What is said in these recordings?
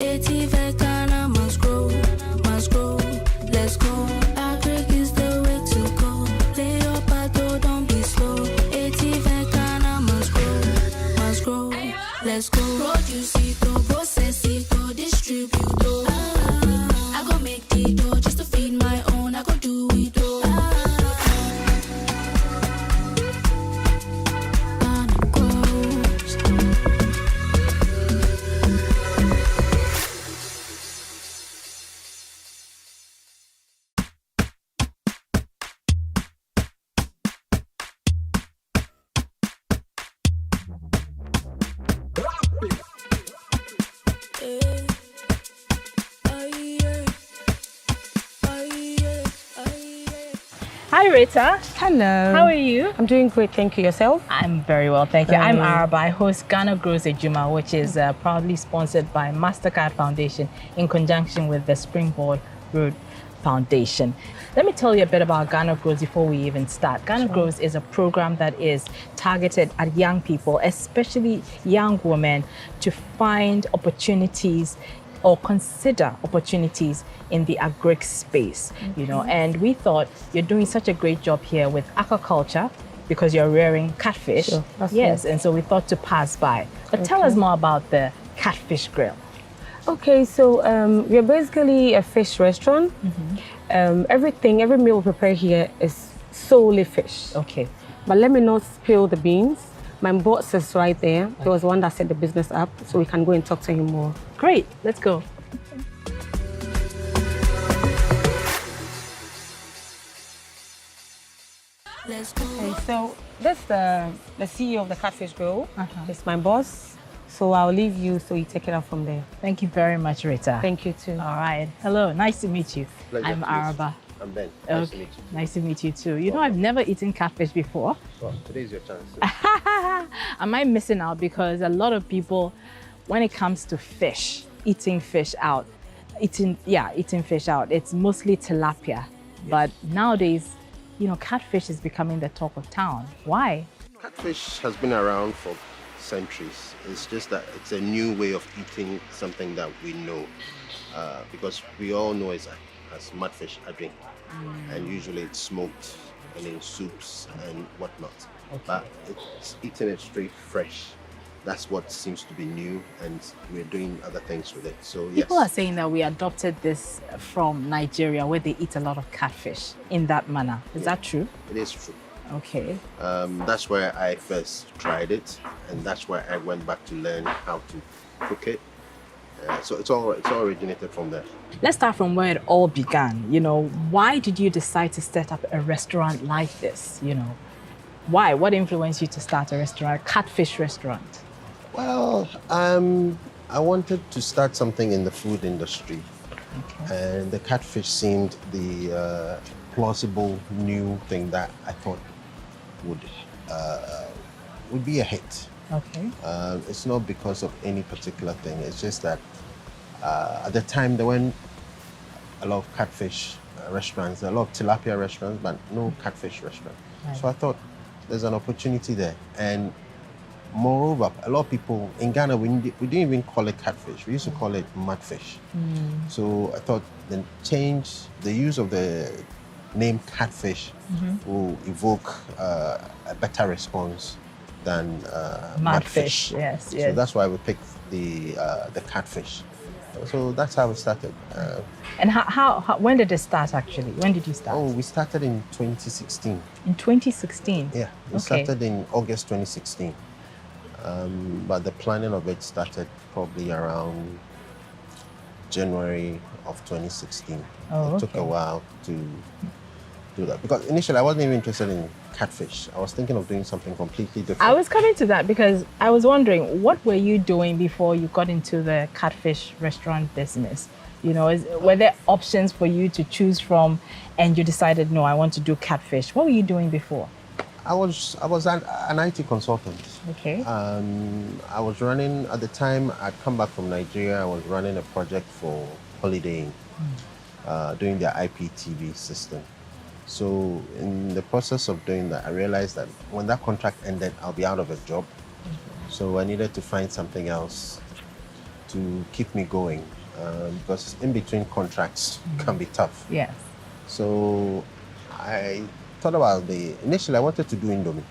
Ghana must grow, let's go. Agric is the way to go. Play your part, though, don't be slow. Ghana must grow, let's go. Produce it, process it, distribute it. I go make the dough just to feed my own. I go do it, though. Ghana grows. Hi Rita. Hello. How are you? I'm doing great, thank you. Yourself? I'm very well, thank you. I'm Araba. I host Ghana Grows Edwuma, which is proudly sponsored by MasterCard Foundation in conjunction with the Springboard Road Foundation. Let me tell you a bit about Ghana Grows before we even start. Ghana Grows is a program that is targeted at young people, especially young women, to find opportunities or consider opportunities in the agric space, you know, and we thought you're doing such a great job here with aquaculture because you're rearing catfish. Sure, yes, and so we thought to pass by. But tell us more about the Catfish Grill. Okay, so we're basically a fish restaurant. Every meal we prepare here is solely fish. Okay. But let me not spill the beans. My boss is right there. He was the one that set the business up, so we can go and talk to him more. Great, let's go. Let's go. Okay, so that's the CEO of the Catfish Grill. It's my boss. So I'll leave you so you take it up from there. Thank you very much, Rita. Thank you too. All right. Hello, nice to meet you. Pleasure, I'm please. Araba. I'm Ben. Nice to meet you. Nice to meet you too. You know, I've never eaten catfish before. Well, today's your chance. Am I missing out? Because a lot of people, when it comes to fish, eating fish out, it's mostly tilapia. But nowadays, you know, catfish is becoming the talk of town. Why? Catfish has been around for centuries. It's just that it's a new way of eating something that we know. Because we all know it as mudfish adwing. And usually it's smoked and in soups and whatnot. But it's eating it straight fresh. That's what seems to be new, and we're doing other things with it. So yes. People are saying that we adopted this from Nigeria, where they eat a lot of catfish in that manner. Is that true? It is true. Okay. That's where I first tried it, and that's where I went back to learn how to cook it. So it's all originated from there. Let's start from where it all began. You know, why did you decide to set up a restaurant like this? You know, why? What influenced you to start a restaurant, a catfish restaurant? Well, I wanted to start something in the food industry, and the catfish seemed the plausible new thing that I thought would be a hit. Okay. It's not because of any particular thing. It's just that at the time there weren't a lot of catfish restaurants, a lot of tilapia restaurants, but no catfish restaurant. Right. So I thought there's an opportunity there. And moreover, a lot of people in Ghana, we didn't even call it catfish. We used to call it mudfish. So I thought the use of the name catfish will evoke a better response than mudfish. Yes, So yes. that's why we picked the catfish. So that's how we started. And when did it start actually? When did you start? Oh, we started in 2016. In 2016? Yeah, we started in August 2016. But the planning of it started probably around January of 2016. It took a while to do that. Because initially I wasn't even interested in catfish. I was thinking of doing something completely different. I was coming to that because I was wondering, what were you doing before you got into the catfish restaurant business? You know, were there options for you to choose from and you decided, no, I want to do catfish? What were you doing before? I was an IT consultant. Okay. I was running, at the time I'd come back from Nigeria, I was running a project for Holidaying, doing their IPTV system. So in the process of doing that, I realized that when that contract ended, I'll be out of a job. So I needed to find something else to keep me going because in between contracts can be tough. Yes. So I thought about initially I wanted to do Indomie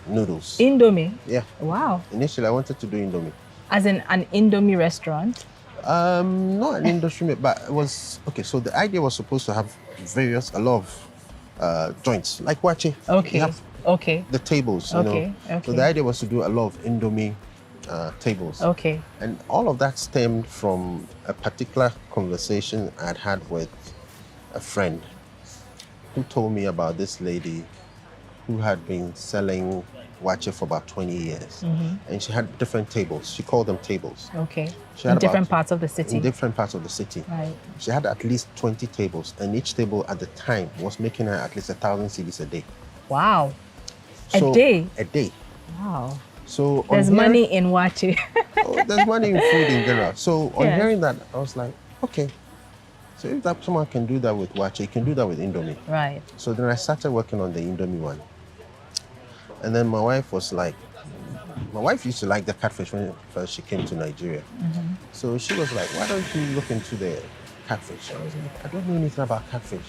noodles. Indomie? Yeah. Wow. Initially I wanted to do Indomie. As in an Indomie restaurant? Not an industry, but it was, okay, so the idea was supposed to have a lot of joints, like Wache. Okay. You have Okay. the tables, you know. Okay. So the idea was to do a lot of Indomie tables. Okay. And all of that stemmed from a particular conversation I'd had with a friend who told me about this lady who had been selling Wache for about 20 years. And she had different tables. She called them tables. Okay. She had In different about- parts of the city? In different parts of the city. Right. She had at least 20 tables, and each table at the time was making her at least 1,000 cedis a day. Wow. So- a day? A day. Wow. So There's money in Wache. There's money in food in general. So on Yes. hearing that, I was like, okay. So if someone can do that with Wache, you can do that with Indomie. Right. So then I started working on the Indomie one. And then my wife was like, my wife used to like the catfish when first she came to Nigeria. So she was like, why don't you look into the catfish? I was like, I don't know anything about catfish.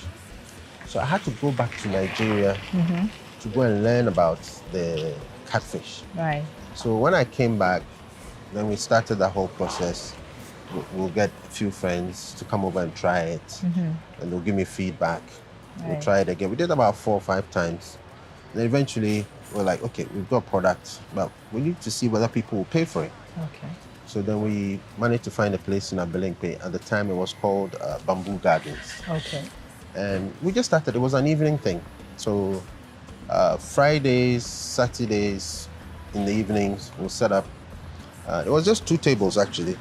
So I had to go back to Nigeria to go and learn about the catfish. Right. So when I came back, then we started that whole process. We'll get a few friends to come over and try it, and they'll give me feedback. We'll Right. try it again. We did about 4 or 5 times. Then eventually, we're like, okay, we've got a product, but we need to see whether people will pay for it. Okay. So then we managed to find a place in Abelinkpe. At the time, it was called Bamboo Gardens. Okay. And we just started. It was an evening thing. So Fridays, Saturdays, in the evenings, we'll set up. It was just 2 tables, actually.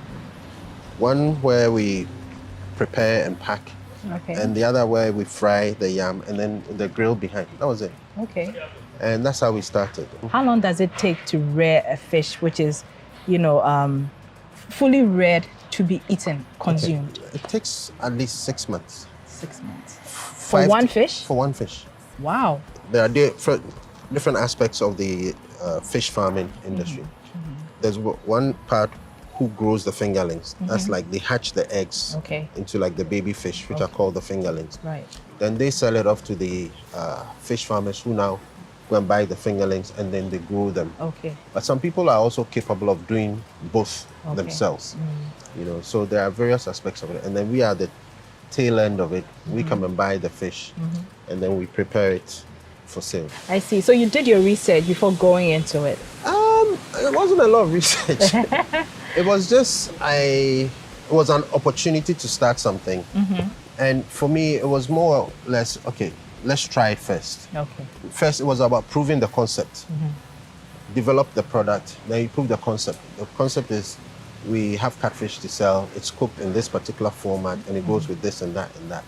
One where we prepare and pack, Okay. and the other where we fry the yam, and then the grill behind. That was it. Okay. And that's how we started. How long does it take to rear a fish which is, fully reared to be eaten, consumed? It takes at least 6 months. 6 months. For 5 one to- fish? For one fish. Wow. There are different aspects of the fish farming industry. There's one part who grows the fingerlings. That's like they hatch the eggs Okay. into like the baby fish, which are called the fingerlings. Right. Then they sell it off to the fish farmers who now go and buy the fingerlings and then they grow them. Okay. But some people are also capable of doing both Okay. themselves. So there are various aspects of it. And then we are the tail end of it. We come and buy the fish and then we prepare it for sale. I see. So you did your research before going into it. It wasn't a lot of research. It was just it was an opportunity to start something. And for me, it was more or less, okay, let's try it first. Okay. First, it was about proving the concept. Develop the product, then you prove the concept. The concept is we have catfish to sell. It's cooked in this particular format, and it goes with this and that and that.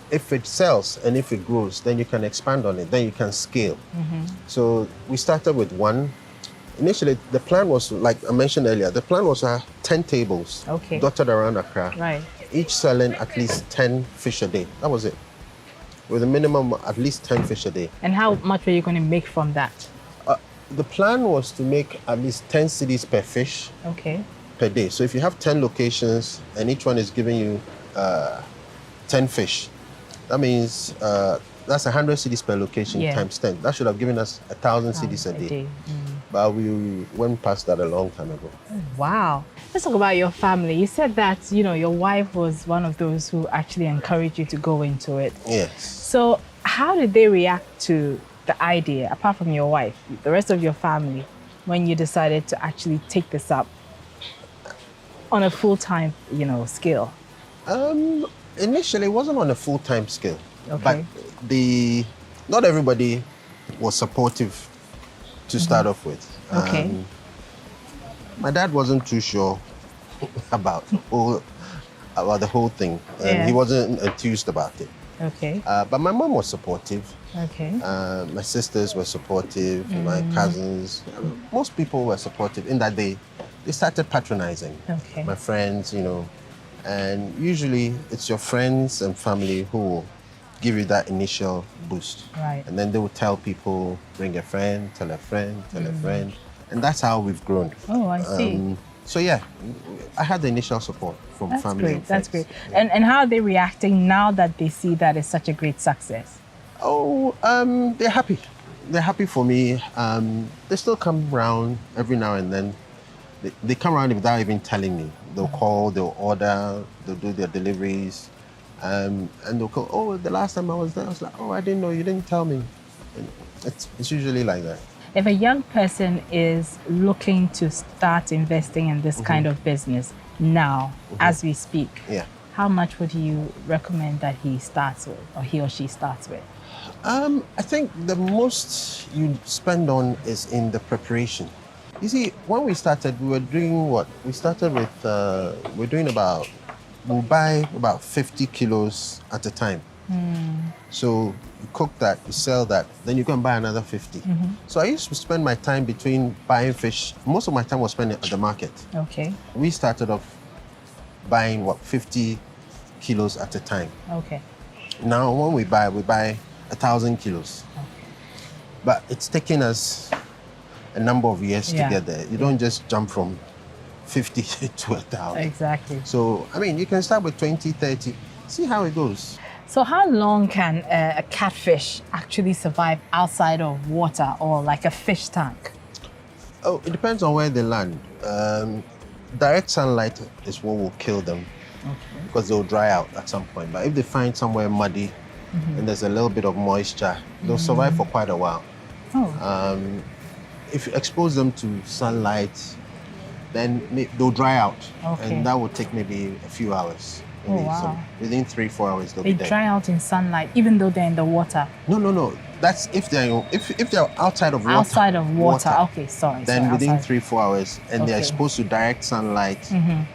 If it sells and if it grows, then you can expand on it. Then you can scale. So we started with one. Initially, the plan was, like I mentioned earlier, the plan was 10 tables Okay. dotted around Accra. Right. Each selling at least 10 fish a day. That was it. With a minimum at least 10 fish a day. And how much were you going to make from that? The plan was to make at least 10 cedis per fish Okay. per day. So if you have 10 locations and each one is giving you 10 fish, that means that's 100 cedis per location Yeah. times 10. That should have given us 1,000 cedis a day. But we went past that a long time ago. Wow. Let's talk about your family. You said that, your wife was one of those who actually encouraged you to go into it. Yes. So how did they react to the idea, apart from your wife, the rest of your family, when you decided to actually take this up on a full-time, scale? Initially, it wasn't on a full-time scale. Okay. But not everybody was supportive to start off with. Okay. My dad wasn't too sure about the whole thing. Yeah. He wasn't enthused about it. Okay. But my mom was supportive. Okay. My sisters were supportive. My cousins, most people were supportive in that they started patronizing. Okay. My friends, and usually it's your friends and family who will give you that initial boost. Right. And then they will tell people, bring a friend, tell a friend, tell a friend. And that's how we've grown. Oh, I see. So yeah, I had the initial support from That's family great. and That's friends. great. Yeah. And how are they reacting now that they see that it's such a great success? Oh, they're happy. They're happy for me. They still come round every now and then. They come around without even telling me. They'll call, they'll order, they'll do their deliveries, and they'll call. Oh, the last time I was there, I was like, oh, I didn't know, you didn't tell me. And it's usually like that. If a young person is looking to start investing in this kind of business now, as we speak, Yeah. how much would you recommend that he starts with, or he or she starts with? I think the most you spend on is in the preparation. You see, when we started, we were doing what? We started with, we'll buy about 50 kilos at a time. So you cook that, you sell that, then you go and buy another 50. So I used to spend my time between buying fish. Most of my time was spent at the market. Okay. We started off buying, 50 kilos at a time. Okay. Now, when we buy 1,000 kilos. But it's taken us a number of years to get there. You don't just jump from 50 to 1,000. Exactly. So, I mean, you can start with 20, 30, see how it goes. So how long can a catfish actually survive outside of water or like a fish tank? Oh, it depends on where they land. Direct sunlight is what will kill them because they'll dry out at some point. But if they find somewhere muddy and there's a little bit of moisture, they'll survive for quite a while. If you expose them to sunlight, then they'll dry out, and that will take maybe a few hours. Maybe within 3-4 hours, they'll be dead. They dry out in sunlight, even though they're in the water. No. That's if they're outside of water. Outside of water. Okay, sorry. Then within outside. 3-4 hours, and they're exposed to direct sunlight,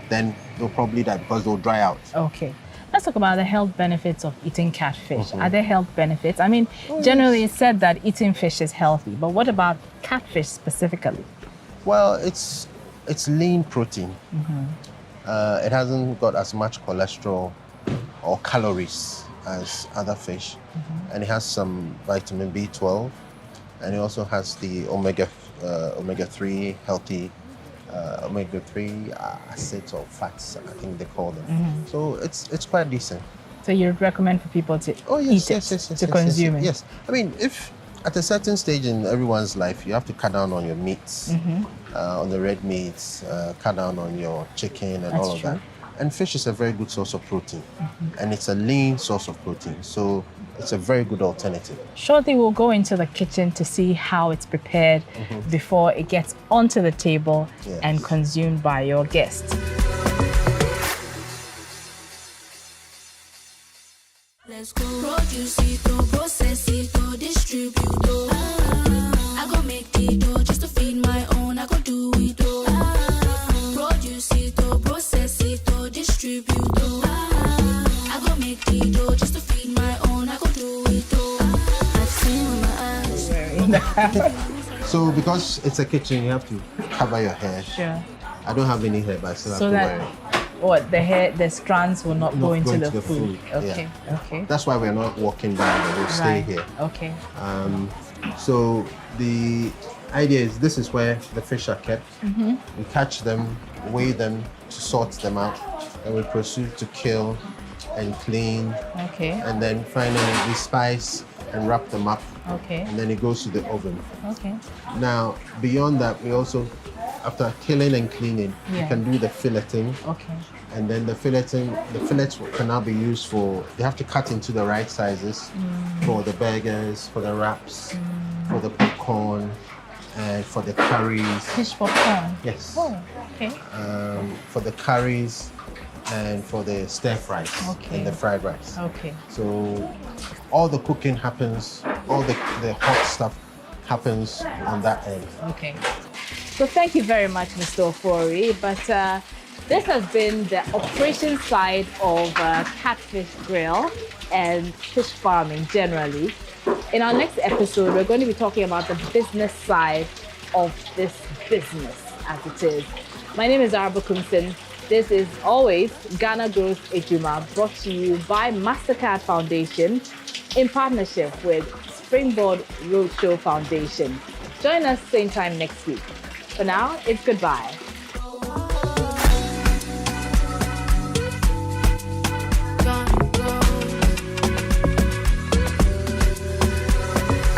then they'll probably die because they'll dry out. Okay. Let's talk about the health benefits of eating catfish. Are there health benefits? I mean, generally it's said that eating fish is healthy, but what about catfish specifically? Well, it's lean protein. It hasn't got as much cholesterol or calories as other fish, and it has some vitamin B12, and it also has the omega-3 healthy omega-3 acids or fats, I think they call them. So it's quite decent. So you'd recommend for people to eat it, to consume it? Yes. I mean, if at a certain stage in everyone's life, you have to cut down on your meats, on the red meats, cut down on your chicken and all of that. And fish is a very good source of protein, and it's a lean source of protein. So it's a very good alternative. Shortly, we'll go into the kitchen to see how it's prepared before it gets onto the table and consumed by your guests. Let's go. Produce it, process it, distribute it. I go make the dough just to feed my own. I go do it. Produce it, process it, distribute it. I go make the dough just to feed my own. I go do it. I've seen with my eyes. So because it's a kitchen, you have to cover your hair. Sure. I don't have any hair, but I still have to wear it. What, the strands will not go into the food. Okay, okay. That's why we're not walking down, but we'll stay here. Okay. So the idea is this is where the fish are kept. We catch them, weigh them, to sort them out, and we proceed to kill and clean. Okay. And then finally we spice and wrap them up. Okay. And then it goes to the oven. Okay. Now, beyond that, we also, after killing and cleaning, you can do the filleting. Okay. And then the fillets can now be used for, they have to cut into the right sizes for the burgers, for the wraps, for the popcorn, and for the curries. Fish popcorn? Yes. Oh, okay. For the curries and for the stir fries and the fried rice. Okay. So all the cooking happens, all the hot stuff happens on that end. Okay. So thank you very much, Mr. Ofori. But this has been the operation side of Catfish Grill and fish farming generally. In our next episode, we're going to be talking about the business side of this business as it is. My name is Araba Koomson. This is always Ghana Grows Edwuma, brought to you by MasterCard Foundation in partnership with Springboard Roadshow Foundation. Join us same time next week. For now, it's goodbye.